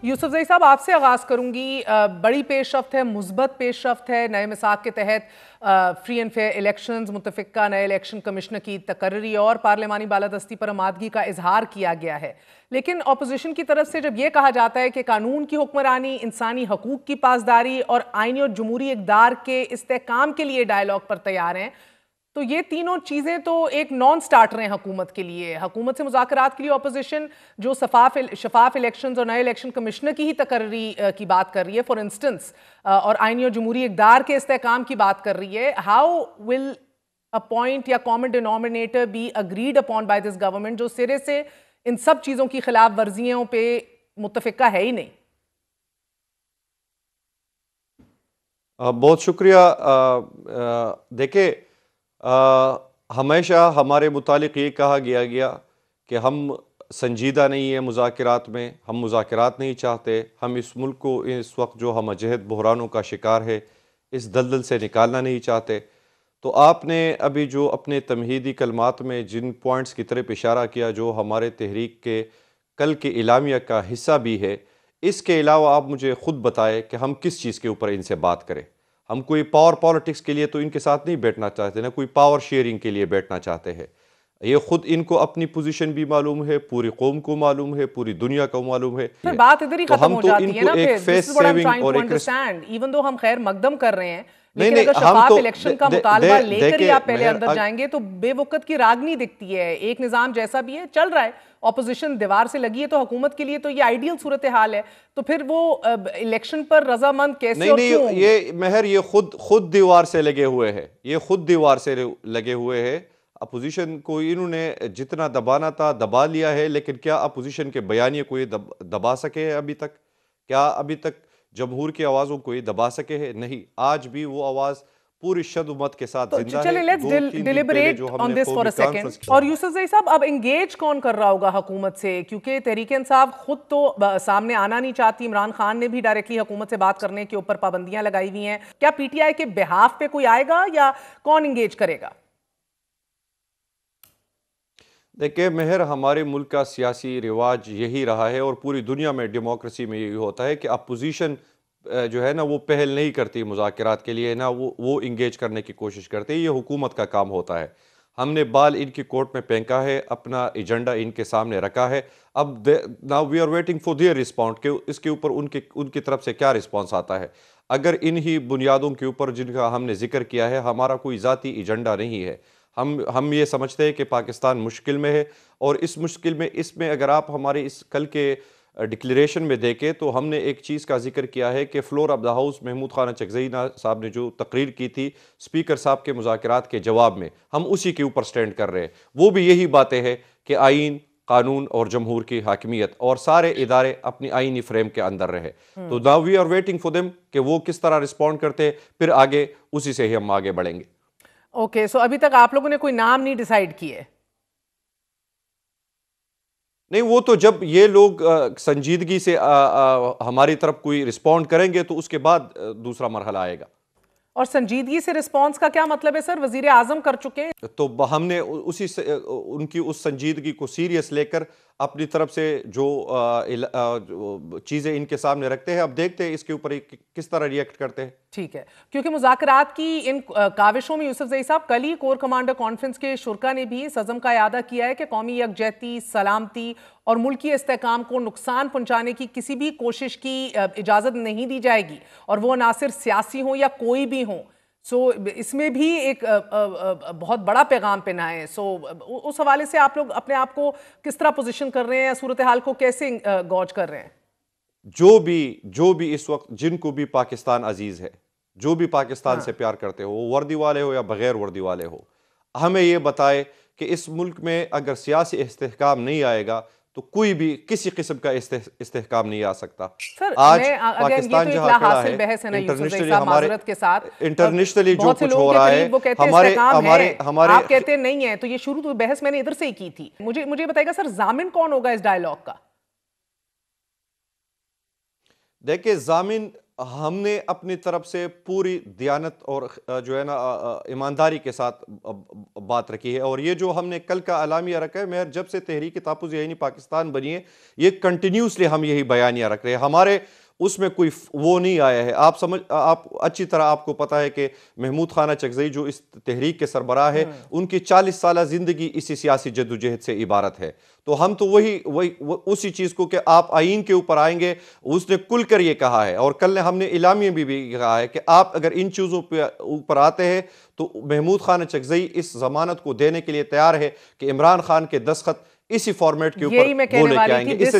यूसुफजई साहब, आपसे आगाज करूंगी। बड़ी पेशरफ्त है, मुस्बत पेशरफ्त है। नए मिसाक के तहत फ्री एंड फेयर इलेक्शंस, मुतफिका नए इलेक्शन कमिश्नर की तकर्री और पार्लिमानी बालादस्ती पर आमादगी का इजहार किया गया है। लेकिन अपोजिशन की तरफ से जब यह कहा जाता है कि कानून की हुक्मरानी, इंसानी हकूक की पासदारी और आईनी और जमहूरी इक़दार के इस्तेहकाम के लिए डायलॉग पर तैयार हैं, तो ये तीनों चीजें तो एक नॉन स्टार्टर हैं हुकूमत के लिए। हुकूमत से मुज़ाकरात के लिए अपोजिशन जो शफाफ इलेक्शंस और नए इलेक्शन कमिश्नर की ही तकर्री की बात कर रही है, फॉर इंस्टेंस, और आईनी और जमहूरी इक़दार के इस्तेहकाम की बात कर रही है। हाउ विल अ पॉइंट या common denominator be agreed upon by this government जो सिरे से इन सब चीजों की खिलाफ वर्जियों पे मुत्तफिका है ही नहीं? बहुत शुक्रिया। देखिए, हमेशा हमारे मुतालिक ये कहा गया कि हम संजीदा नहीं है मुज़ाकरात में, हम मुज़ाकरात नहीं चाहते, हम इस मुल्क को इस वक्त जो हम जहद बहरानों का शिकार है इस दलदल से निकालना नहीं चाहते। तो आपने अभी जो अपने तमहीदी कलमात में जिन पॉइंट्स की तरफ इशारा किया जो हमारे तहरीक के कल के इलामिया का हिस्सा भी है, इसके अलावा आप मुझे ख़ुद बताएं कि हम किस चीज़ के ऊपर इनसे बात करें। हम कोई पावर पॉलिटिक्स के लिए तो इनके साथ नहीं बैठना चाहते, ना कोई पावर शेयरिंग के लिए बैठना चाहते हैं। ये खुद इनको अपनी पोजीशन भी मालूम है, पूरी कौम को मालूम है, पूरी दुनिया को मालूम है। फिर बात इधर ही खत्म हो जाती है ना। फिर फेस सेविंग और इवन दो हम खैर मकदम कर रहे हैं, नहीं, लेकिन अगर शफाफ इलेक्शन का मुतालबा लेकर ही आप पहले अंदर मेहर जाएंगे तो बेवकत की रागनी दिखती है। एक निजाम जैसा भी है चल रहा है, ऑपोजिशन दीवार से लगी है, तो हुकूमत के लिए तो ये आइडियल सूरत हाल है। तो फिर वो इलेक्शन पर रजामंद कैसे और क्यों? ये मेहर ये खुद दीवार से लगे हुए हैं, ये खुद दीवार से लगे हुए हैं। अपोजिशन को इन्होंने जितना दबाना था दबा लिया है, लेकिन क्या अपोजिशन के बयानिए को ये दबा सके हैं अभी तक? क्या अभी तक जमहूर की आवाज़ों को ये दबा सके हैं? नहीं, आज भी वो आवाज़ पूरी शद्दुमत के साथ जिंदा है। Let's deliberate on this for a second. और यूसुफजई साहब, अब एंगेज कौन कर रहा होगा हुकूमत से? क्योंकि तहरीक इंसाफ खुद तो सामने आना नहीं चाहती। इमरान खान ने भी डायरेक्टली हुकूमत से बात करने के ऊपर पाबंदियां लगाई हुई हैं। क्या पीटीआई के बिहाफ पे कोई आएगा या कौन एंगेज करेगा? देखिए मेहर, हमारे मुल्क का सियासी रिवाज यही रहा है और पूरी दुनिया में डेमोक्रेसी में यही होता है कि अपोजिशन जो है ना वो पहल नहीं करती मुज़ाकरात के लिए, ना वो इंगेज करने की कोशिश करती है। ये हुकूमत का काम होता है। हमने बाल इनकी कोर्ट में फेंका है, अपना एजेंडा इनके सामने रखा है। अब now we are waiting for their response कि इसके ऊपर उनकी तरफ से क्या रिस्पॉन्स आता है। अगर इन्हीं बुनियादों के ऊपर जिनका हमने जिक्र किया है, हमारा कोई ज़ाती एजेंडा नहीं है। हम ये समझते हैं कि पाकिस्तान मुश्किल में है और इस मुश्किल में इसमें अगर आप हमारे इस कल के डिक्लेरेशन में देखें तो हमने एक चीज़ का जिक्र किया है कि floor of the house Mahmood Khan Achakzai साहब ने जो तकरीर की थी स्पीकर साहब के मुज़ाकरात के जवाब में, हम उसी के ऊपर स्टैंड कर रहे हैं। वो भी यही बातें हैं कि आइन, कानून और जमहूर की हाकिमियत और सारे इदारे अपनी आइनी फ्रेम के अंदर रहे। तो now we are waiting for them कि वो किस तरह रिस्पॉन्ड करते हैं, फिर आगे उसी से ही हम आगे बढ़ेंगे। ओके, सो अभी तक आप लोगों ने कोई नाम नहीं डिसाइड किए? नहीं, वो तो जब ये लोग संजीदगी से हमारी तरफ कोई रिस्पॉन्ड करेंगे तो उसके बाद दूसरा मरहला आएगा। और संजीदगी से रिस्पांस का क्या मतलब है सर? वजीर आजम कर चुके हैं, तो हमने उसी से उनकी उस संजीदगी को सीरियस लेकर अपनी तरफ से जो चीज़ें इनके सामने रखते हैं। अब देखते हैं इसके ऊपर किस तरह रिएक्ट करते हैं। ठीक है, क्योंकि मुज़ाकरात की इन काविशों में यूसुफजई साहब, कल ही कोर कमांडर कॉन्फ्रेंस के शुरा ने भी इस अज़म का इयादा किया है कि कौमी यकजहती, सलामती और मुल्की इस्तेहकाम को नुकसान पहुंचाने की किसी भी कोशिश की इजाज़त नहीं दी जाएगी, और वो ना सिर्फ सियासी हो या कोई भी हो। सो इसमें भी एक बहुत बड़ा पैगाम पहना है। सो उस हवाले से आप लोग अपने आप को किस तरह पोजीशन कर रहे हैं, सूरत हाल को कैसे गौज कर रहे हैं? जो भी इस वक्त जिनको भी पाकिस्तान अजीज है, जो भी पाकिस्तान से प्यार करते हो, वर्दी वाले हो या बगैर वर्दी वाले हो, हमें ये बताए कि इस मुल्क में अगर सियासी इस्तेहकाम नहीं आएगा तो कोई भी किसी किस्म का इस्तेहकाम नहीं आ सकता। आज पाकिस्तान जहां खड़ा है, इंटरनेशनली हमारे के साथ इंटरनेशनली जो कुछ हो रहा है, हमारे आप कहते नहीं है, तो ये शुरू तो बहस मैंने इधर से ही की थी। मुझे बताइएगा सर, जामिन कौन होगा इस डायलॉग का? देखिए, जामिन हमने अपनी तरफ से पूरी दयानत और जो है ना ईमानदारी के साथ बात रखी है। और ये जो हमने कल का अलामिया रखा है, मैं जब से तहरीक तहफ़्फ़ुज़ यानी पाकिस्तान बनी है, ये कंटिन्यूसली हम यही बयानिया रख रहे हैं। हमारे उसमें कोई वो नहीं आया है। आप अच्छी तरह आपको पता है कि महमूद खान चकज़ई जो इस तहरीक के सरबराह है, उनकी 40 साल ज़िंदगी इसी सियासी जद्दोजहद से इबारत है। तो हम तो उसी चीज़ को कि आप आइन के ऊपर आएंगे, उसने खुल कर ये कहा है। और कल ने हमने इलामी में भी कहा है कि आप अगर इन चीज़ों पर ऊपर आते हैं तो महमूद खान चकज़ई इस जमानत को देने के लिए तैयार है कि इमरान खान के दस्तखत इसी फॉर्मेट के ऊपर यही मैं कहने वो लेके वाली आएंगे। थी। इससे